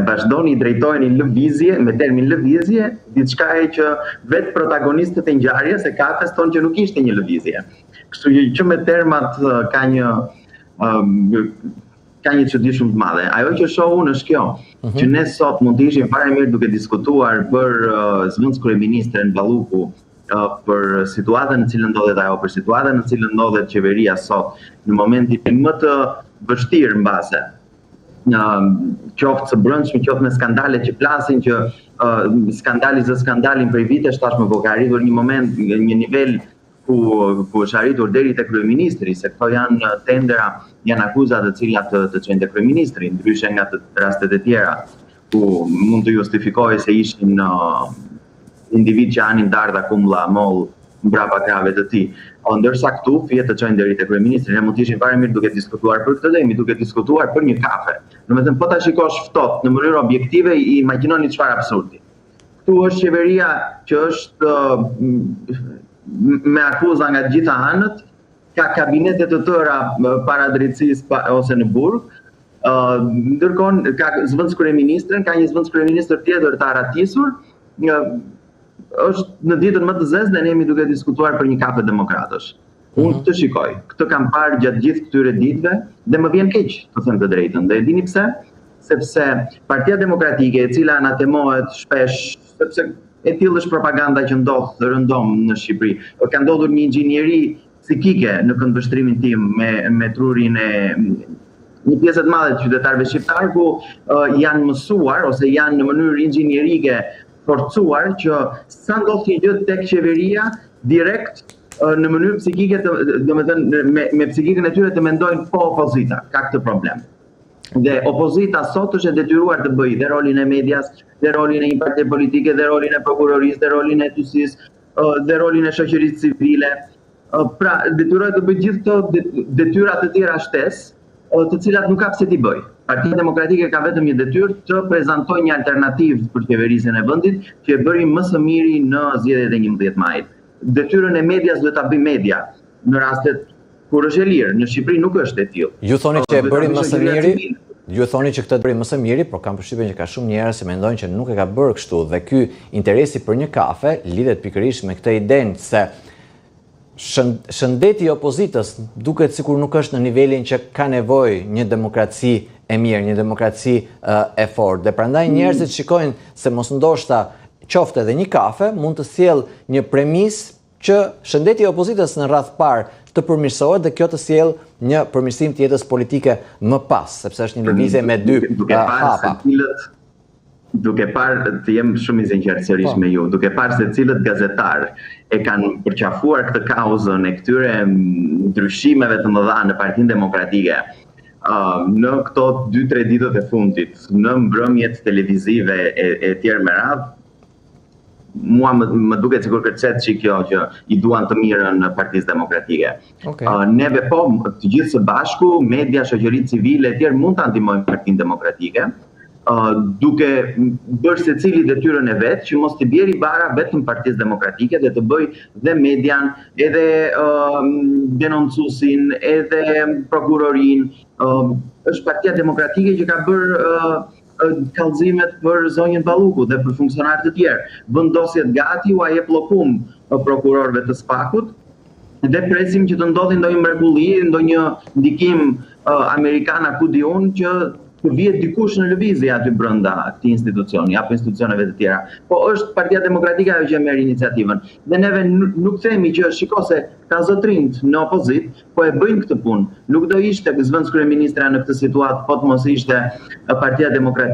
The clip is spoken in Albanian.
vazhdoni drejtojeni lëvizje, me termin lëvizje, diçka që vetë protagonistët e ngjarjes e kafes tonë që nuk ishte një lëvizje. Kështu që me termat ka një çudi shumë të madhe. Ajo që shoh unë është kjo, që ne sot mund të ishim fare mirë duke diskutuar për zëvendës kryeministren Balluku, për situatën në cilën ndodhet ajo, për situatën në cilën ndodhet qeveria sot, në momentin më të vështirë mbase. Qoftë së brendshme, qoftë me skandalet që plasin, që skandali zë skandalin prej vitesh tashmë po ka arritur një moment, një nivel ku është arritur deri te kryeministri, se këto janë tendera, janë akuzat të cilat të çojnë te kryeministri, ndryshe nga të rastet e tjera ku mund të justifikojë se ishin individ që hanin dardha kumlla moll mbrapa krave të tij. Ndërsa këtu fije të çojnë deri te kryeministri, ne mund të ishim fare mirë duke diskutuar për këtë lejm, duke diskutuar për një kafe. Domethënë po ta shikosh ftohtë në mënyrë objektive, i imagjinoni çfarë absurdi. Këtu është qeveria që është me akuza nga gjitha anët, ka kabinetet të tëra para drejtësisë ose në burg, ndërkohë ka zëvendës kryeministren, ka një zëvendës kryeministër tjetër të aratisur, është në ditën më të zezë dhe ne jemi duke diskutuar për një kafe demokratësh. Unë të shikoj, këtë kam parë gjatë gjithë këtyre ditëve dhe më vjen keq, të them të drejtën. Dhe e dini pse? Sepse Partia Demokratike, e cila anatemohet shpesh, sepse e tillë është propaganda që ndodh rëndom në Shqipëri. Ka ndodhur një inxhinieri psikike në këndvështrimin tim me trurin e një pjesë të madhe të qytetarëve shqiptar ku janë mësuar ose janë në mënyrë inxhinierike forcuar që sa ndodh një gjë tek qeveria direkt në mënyrë psikike, domethënë me psikikën e tyre të mendojnë po opozita ka këtë problem. Dhe opozita sot është e detyruar të bëjë dhe rolin e medias, dhe rolin e një partie politike, dhe rolin e prokurorisë, dhe rolin e TUSIS-së, dhe rolin e shoqërisë civile. Pra, detyrohet të bëjë gjithë këto detyra të tjera shtesë, të cilat nuk ka pse t'i bëjë. Partia Demokratike ka vetëm një detyrë të prezantojë një alternativë për qeverisjen e vendit, që e bëri më së miri në zgjedhjet e 11 majit. Detyrën e medias duhet ta bëjë media në rastet kur është e lirë. Në Shqipëri nuk është e tillë. Ju thoni që e bëri më së miri, ju thoni që këtë bëri më së miri, por kam përshtypjen që ka shumë njerëz që mendojnë që nuk e ka bërë kështu dhe ky interesi për një kafe lidhet pikërisht me këtë idenë se shëndeti i opozitës duket sikur nuk është në nivelin që ka nevojë një demokraci e mirë, një demokraci e fortë. Dhe prandaj njerëzit shikojnë se mos ndoshta qoftë edhe një kafe mund të sjellë një premis që shëndeti i opozitës në radh parë të përmirësohet dhe kjo të sjellë një përmirësim të jetës politike më pas, sepse është një lëvizje me dy hapa. Duke parë, të jem shumë i sinqert sërish me ju, duke parë se cilët gazetar e kanë përqafuar këtë kauzën e këtyre ndryshimeve të mëdha në Partinë Demokratike, në këto 2-3 ditët e fundit, në mbrëmjet televizive e tjerë me radhë, mua më duket sikur kërcet që kjo që i duan të mirën në Partisë Demokratike. Neve po, të gjithë së bashku, media, shoqëritë civile e tjerë mund të ndihmojnë Partinë Demokratike, duke bërë secili detyrën e vet, që mos t'i bjerë bara vetëm Partisë Demokratike dhe të bëj dhe median, edhe denoncusin, edhe prokurorin. Është Partia Demokratike që ka bërë kallëzimet për zonjën Balluku dhe për funksionarë të tjerë. Vendosjet gati, u jep llokum prokurorëve të SPAK-ut dhe presim që të ndodhi ndonjë mrekulli, ndonjë ndikim amerikan ku di unë që të vihet dikush në lëvizje aty brenda këtij institucioni apo institucioneve të tjera. Po është Partia Demokratike ajo që merr iniciativën. Dhe neve nuk themi që shiko se ka zotrinj në opozit, po e bëjnë këtë punë. Nuk do ishte zëvendës kryeministra në këtë situatë, po të mos ishte Partia Demokratike.